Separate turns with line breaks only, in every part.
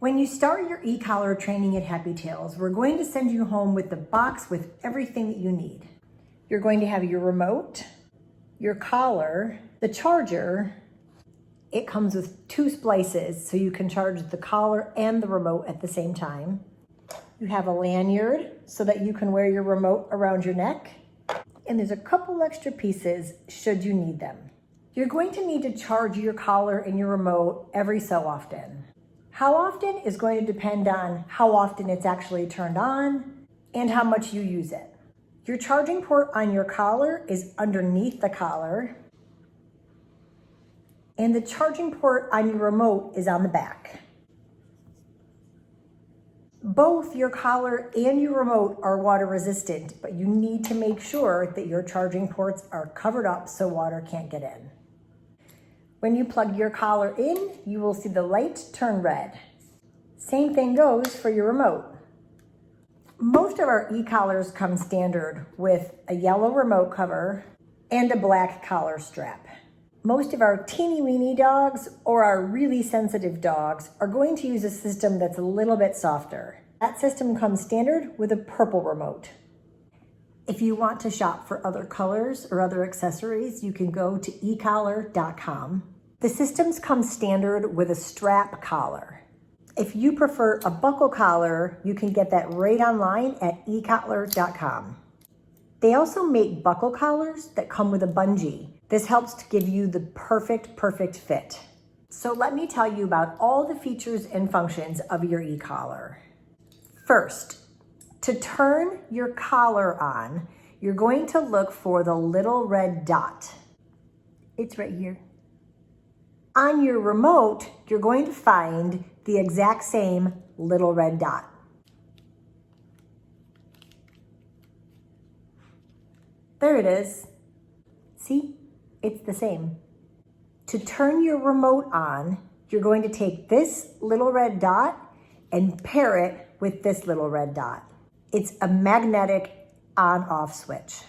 When you start your e-collar training at Happy Tails, we're going to send you home with the box with everything that you need. You're going to have your remote, your collar, the charger. It comes with 2 splices, so you can charge the collar and the remote at the same time. You have a lanyard so that you can wear your remote around your neck. And there's a couple extra pieces should you need them. You're going to need to charge your collar and your remote every so often. How often is going to depend on how often it's actually turned on and how much you use it. Your charging port on your collar is underneath the collar, and the charging port on your remote is on the back. Both your collar and your remote are water resistant, but you need to make sure that your charging ports are covered up so water can't get in. When you plug your collar in, you will see the light turn red. Same thing goes for your remote. Most of our e-collars come standard with a yellow remote cover and a black collar strap. Most of our teeny weeny dogs or our really sensitive dogs are going to use a system that's a little bit softer. That system comes standard with a purple remote. If you want to shop for other colors or other accessories, you can go to ecollar.com. The systems come standard with a strap collar. If you prefer a buckle collar, you can get that right online at ecollar.com. They also make buckle collars that come with a bungee. This helps to give you the perfect fit. So let me tell you about all the features and functions of your e-collar. First, to turn your collar on, you're going to look for the little red dot. It's right here. On your remote, you're going to find the exact same little red dot. There it is. See? It's the same. To turn your remote on, you're going to take this little red dot and pair it with this little red dot. It's a magnetic on-off switch.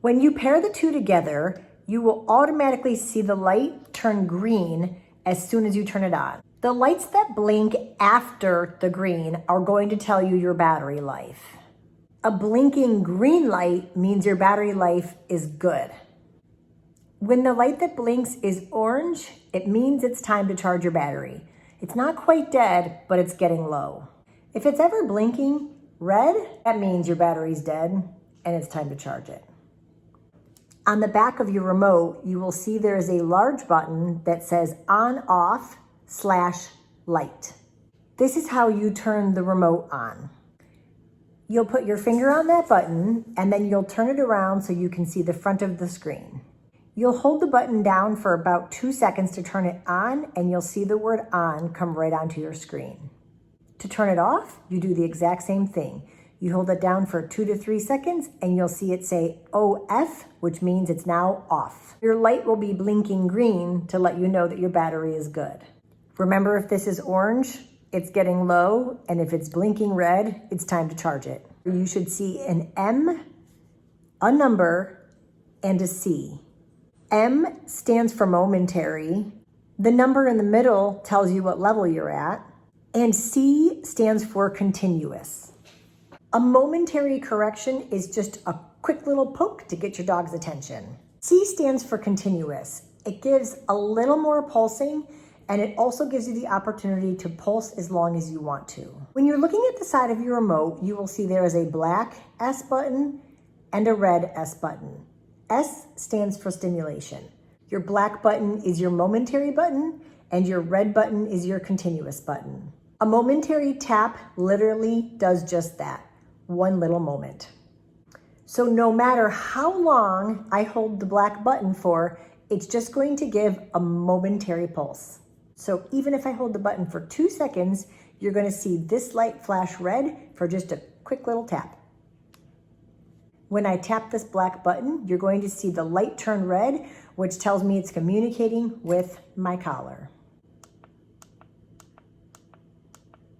When you pair the two together, you will automatically see the light turn green as soon as you turn it on. The lights that blink after the green are going to tell you your battery life. A blinking green light means your battery life is good. When the light that blinks is orange, it means it's time to charge your battery. It's not quite dead, but it's getting low. If it's ever blinking red, that means your battery's dead and it's time to charge it. On the back of your remote, you will see there is a large button that says on/off/light. This is how you turn the remote on. You'll put your finger on that button and then you'll turn it around so you can see the front of the screen. You'll hold the button down for about 2 seconds to turn it on and you'll see the word on come right onto your screen. To turn it off, you do the exact same thing. You hold it down for 2 to 3 seconds and you'll see it say OF, which means it's now off. Your light will be blinking green to let you know that your battery is good. Remember, if this is orange, it's getting low, and if it's blinking red, it's time to charge it. You should see an M, a number, and a C. M stands for momentary. The number in the middle tells you what level you're at, and C stands for continuous. A momentary correction is just a quick little poke to get your dog's attention. C stands for continuous. It gives a little more pulsing, and it also gives you the opportunity to pulse as long as you want to. When you're looking at the side of your remote, you will see there is a black S button and a red S button. S stands for stimulation. Your black button is your momentary button, and your red button is your continuous button. A momentary tap literally does just that. One little moment. So no matter how long I hold the black button for, it's just going to give a momentary pulse. So even if I hold the button for 2 seconds, you're going to see this light flash red for just a quick little tap. When I tap this black button, you're going to see the light turn red, which tells me it's communicating with my collar.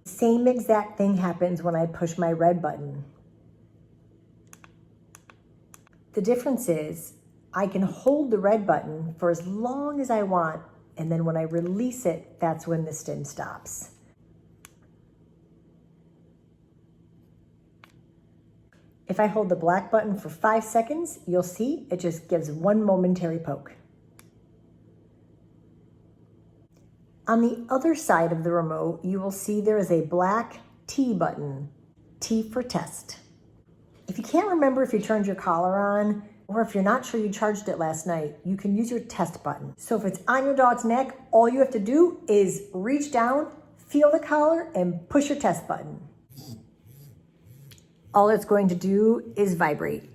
Same exact thing happens when I push my red button. The difference is I can hold the red button for as long as I want, and then when I release it, that's when the stim stops. If I hold the black button for 5 seconds, you'll see it just gives one momentary poke. On the other side of the remote, you will see there is a black T button, T for test. If you can't remember if you turned your collar on, or if you're not sure you charged it last night, you can use your test button. So if it's on your dog's neck, all you have to do is reach down, feel the collar, and push your test button. All it's going to do is vibrate.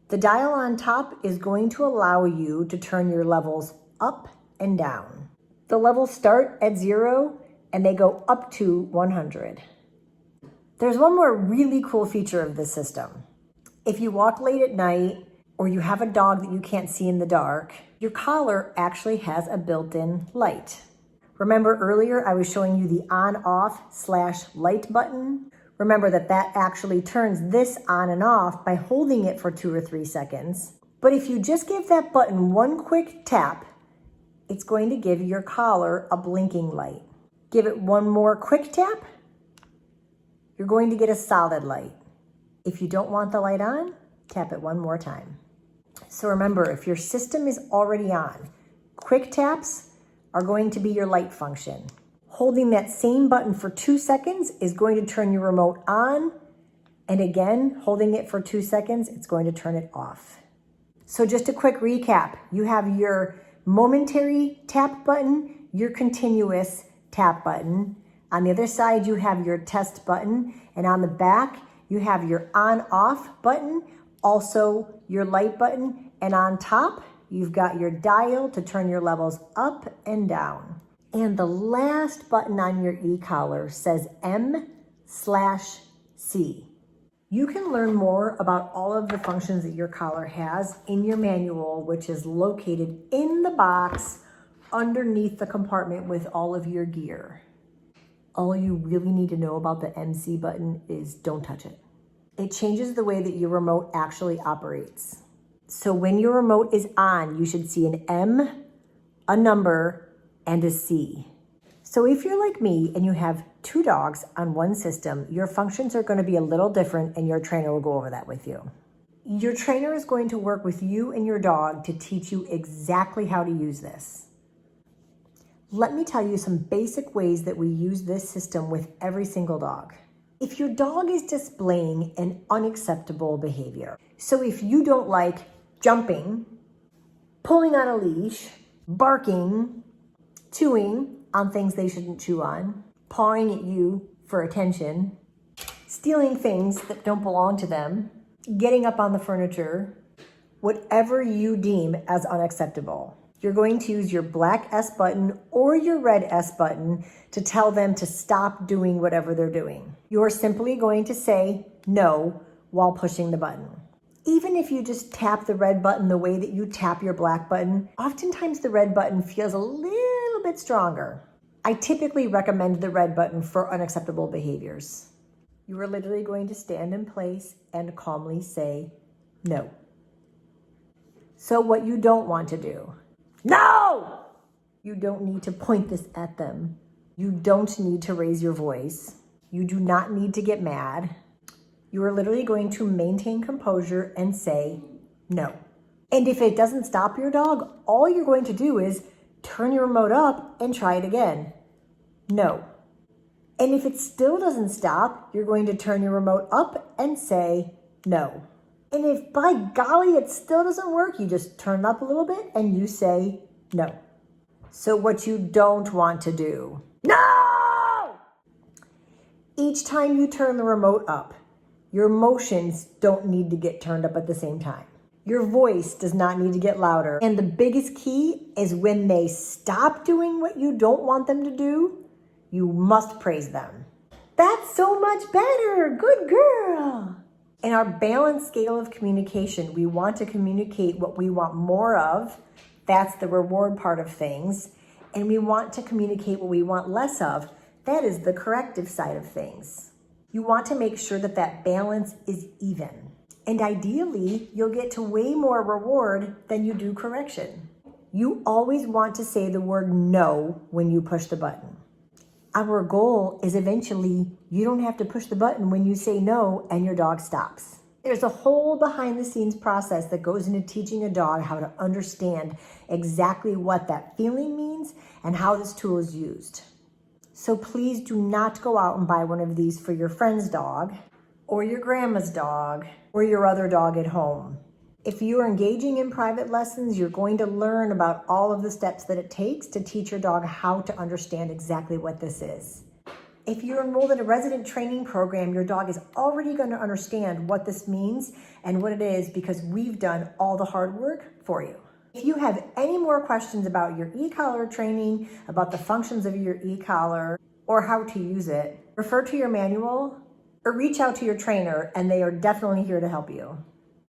The dial on top is going to allow you to turn your levels up and down. The levels start at 0 and they go up to 100. There's one more really cool feature of this system. If you walk late at night or you have a dog that you can't see in the dark, your collar actually has a built-in light. Remember earlier I was showing you the on/off/light button? Remember that actually turns this on and off by holding it for 2 or 3 seconds. But if you just give that button one quick tap, it's going to give your collar a blinking light. Give it one more quick tap, you're going to get a solid light. If you don't want the light on, tap it one more time. So remember, if your system is already on, quick taps are going to be your light function. Holding that same button for 2 seconds is going to turn your remote on, and again, holding it for 2 seconds, it's going to turn it off. So just a quick recap, you have your momentary tap button, your continuous tap button. On the other side, you have your test button, and on the back, you have your on-off button, also your light button, and on top, you've got your dial to turn your levels up and down. And the last button on your e-collar says M/C. You can learn more about all of the functions that your collar has in your manual, which is located in the box underneath the compartment with all of your gear. All you really need to know about the MC button is don't touch it. It changes the way that your remote actually operates. So when your remote is on, you should see an M, a number, and a C. So if you're like me and you have 2 dogs on one system, your functions are going to be a little different and your trainer will go over that with you. Your trainer is going to work with you and your dog to teach you exactly how to use this. Let me tell you some basic ways that we use this system with every single dog. If your dog is displaying an unacceptable behavior, so if you don't like jumping, pulling on a leash, barking, chewing on things they shouldn't chew on, pawing at you for attention, stealing things that don't belong to them, getting up on the furniture, whatever you deem as unacceptable, you're going to use your black S button or your red S button to tell them to stop doing whatever they're doing. You're simply going to say no while pushing the button. Even if you just tap the red button the way that you tap your black button, oftentimes the red button feels a little bit stronger. I typically recommend the red button for unacceptable behaviors. You are literally going to stand in place and calmly say no. So what you don't want to do, no! You don't need to point this at them. You don't need to raise your voice. You do not need to get mad. You are literally going to maintain composure and say no. And if it doesn't stop your dog, all you're going to do is turn your remote up and try it again. No. And if it still doesn't stop, you're going to turn your remote up and say no. And if by golly it still doesn't work, you just turn it up a little bit and you say no. So what you don't want to do, no! Each time you turn the remote up, your emotions don't need to get turned up at the same time. Your voice does not need to get louder. And the biggest key is when they stop doing what you don't want them to do, you must praise them. That's so much better. Good girl. In our balanced scale of communication, we want to communicate what we want more of. That's the reward part of things. And we want to communicate what we want less of. That is the corrective side of things. You want to make sure that that balance is even. And ideally, you'll get to way more reward than you do correction. You always want to say the word no when you push the button. Our goal is eventually you don't have to push the button when you say no and your dog stops. There's a whole behind the scenes process that goes into teaching a dog how to understand exactly what that feeling means and how this tool is used. So please do not go out and buy one of these for your friend's dog or your grandma's dog or your other dog at home. If you are engaging in private lessons, you're going to learn about all of the steps that it takes to teach your dog how to understand exactly what this is. If you're enrolled in a resident training program, your dog is already going to understand what this means and what it is because we've done all the hard work for you. If you have any more questions about your e-collar training, about the functions of your e-collar, or how to use it, refer to your manual or reach out to your trainer, and they are definitely here to help you.